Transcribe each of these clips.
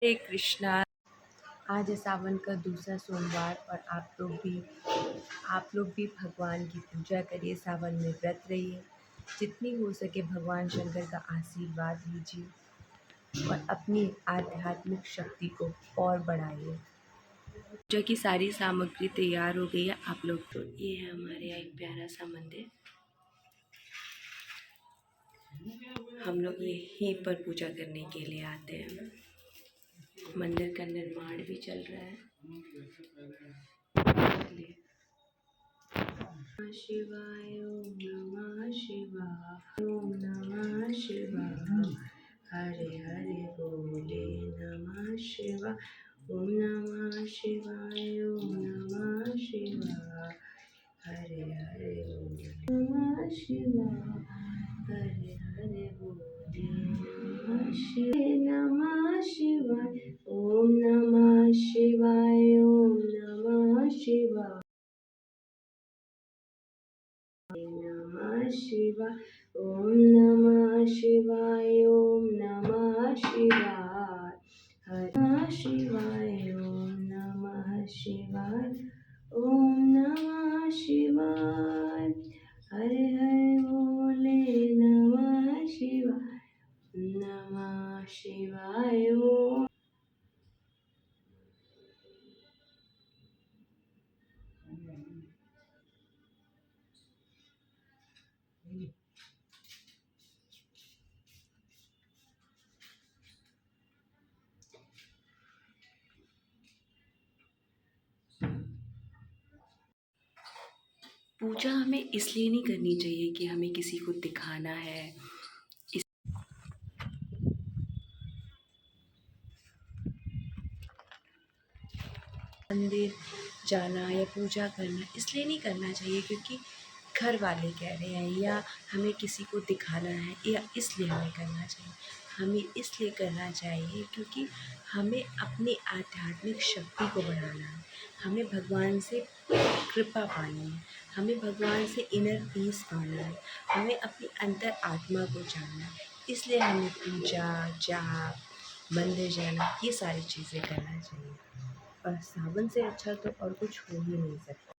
हरे कृष्णा। आज है सावन का दूसरा सोमवार और आप लोग भी भगवान की पूजा करिए, सावन में व्रत रहिए, जितनी हो सके भगवान शंकर का आशीर्वाद लीजिए और अपनी आध्यात्मिक शक्ति को और बढ़ाइए। पूजा की सारी सामग्री तैयार हो गई है। आप लोग तो ये है हमारे यहाँ एक प्यारा सा मंदिर। हम लोग यहीं पर पूजा करने के लिए आते हैं। मंदिर का निर्माण भी चल रहा है। शिवाय ओम नमः शिवाय ओम नमः शिवाय हरे हरे बोले नमः शिवाय ओम नमः शिवाय ओम नमः शिवाय हरे हरे बोले नमः शिवाय हरे हरे बोले नमः शिवाय ओम नमः शिवाय ओम नमः शिवाय नमः शिवाय ओम नमः शिवाय ओम नमः शिवाय हरे नमः शिवाय ओम नमः शिवाय ओम नमः शिवाय हरे हरे बोले नमः शिवाय ओम। पूजा हमें इसलिए नहीं करनी चाहिए कि हमें किसी को दिखाना है। मंदिर जाना या पूजा करना इसलिए नहीं करना चाहिए क्योंकि घर वाले कह रहे हैं या हमें किसी को दिखाना है, या इसलिए हमें करना चाहिए। हमें इसलिए करना चाहिए क्योंकि हमें अपनी आध्यात्मिक शक्ति को बढ़ाना है, हमें भगवान से कृपा पानी है, हमें भगवान से इनर पीस पाना है, हमें अपनी अंतर आत्मा को जानना है। इसलिए हमें पूजा, जाप, मंदिर जाना, ये सारी चीज़ें करना चाहिए। और सावन से अच्छा तो और कुछ हो ही नहीं सकता।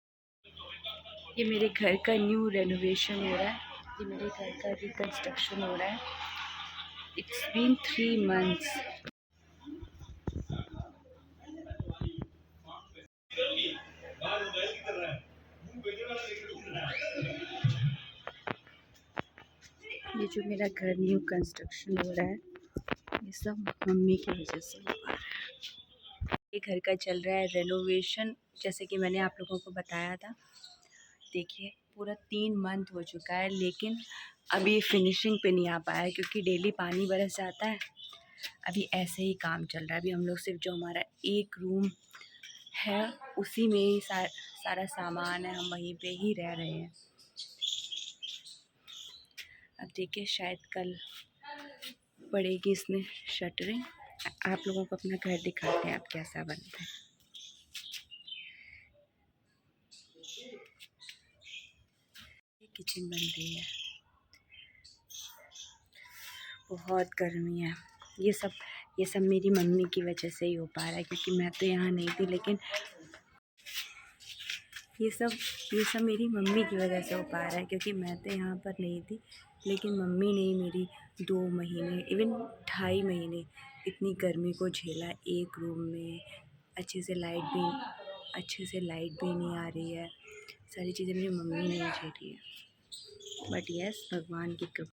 ये मेरे घर का न्यू रेनोवेशन हो रहा है, ये मेरे घर का रिकन्स्ट्रक्शन हो रहा है। It's been 3 months। ये जो मेरा घर न्यू कंस्ट्रक्शन हो रहा है, ये सब मम्मी की वजह से हो रहा है। ये घर का चल रहा है रेनोवेशन, जैसे कि मैंने आप लोगों को बताया था। देखिए पूरा 3 मंथ हो चुका है, लेकिन अभी फिनिशिंग पे नहीं आ पाया है क्योंकि डेली पानी बरस जाता है। अभी ऐसे ही काम चल रहा है। अभी हम लोग सिर्फ जो हमारा एक रूम है उसी में ही सारा सामान है, हम वहीं पे ही रह रहे हैं। अब देखिए शायद कल पड़ेगी इसमें शटरिंग। आप लोगों को अपना घर दिखाते हैं अब कैसा बनता है। किचन बन रही है, बहुत गर्मी है। ये सब मेरी मम्मी की वजह से ही हो पा रहा है क्योंकि मैं तो यहाँ नहीं थी, लेकिन ये सब मेरी मम्मी की वजह से हो पा रहा है क्योंकि मैं तो यहाँ पर नहीं थी, लेकिन मम्मी ने मेरी 2 महीने, इवन 2.5 महीने इतनी गर्मी को झेला एक रूम में। अच्छे से लाइट भी नहीं आ रही है। सारी चीज़ें मेरी मम्मी ने झेली है। बट यस, भगवान की कृपा।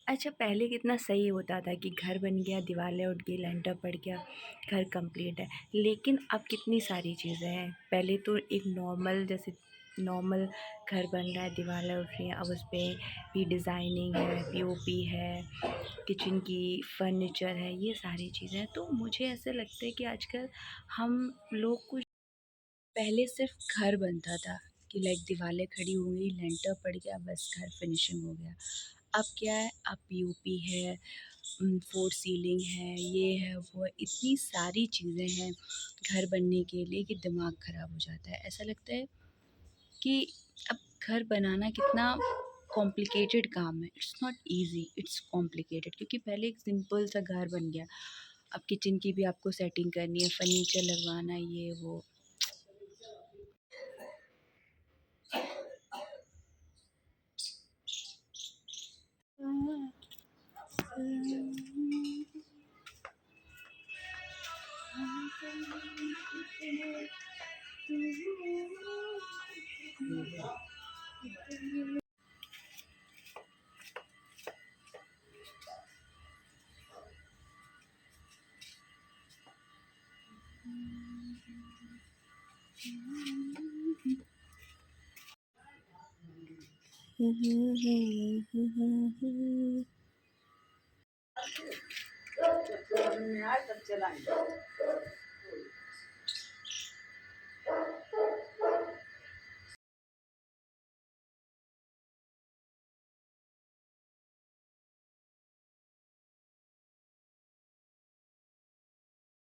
अच्छा, पहले कितना सही होता था कि घर बन गया, दीवारें उठ गई, लेंटर पड़ गया, घर कंप्लीट है। लेकिन अब कितनी सारी चीज़ें हैं। पहले तो एक नॉर्मल घर बन रहा है, दीवारें उठ रही हैं, अब उस पर भी डिज़ाइनिंग है, पीओपी है, किचन की फर्नीचर है, ये सारी चीज़ें हैं। तो मुझे ऐसा लगता है कि आजकल हम लोग कुछ, पहले सिर्फ घर बनता था कि लाइक दीवारें खड़ी हो गई, लेंटर पड़ गया, बस घर फिनिशिंग हो गया। अब क्या है, अब पीओपी है, फोर सीलिंग है, ये है वो है, इतनी सारी चीज़ें हैं घर बनने के लिए कि दिमाग ख़राब हो जाता है। ऐसा लगता है कि अब घर बनाना कितना कॉम्प्लिकेटेड काम है। It's not easy, it's complicated. क्योंकि पहले एक सिंपल सा घर बन गया, अब किचन की भी आपको सेटिंग करनी है, फर्नीचर लगवाना, ये वो।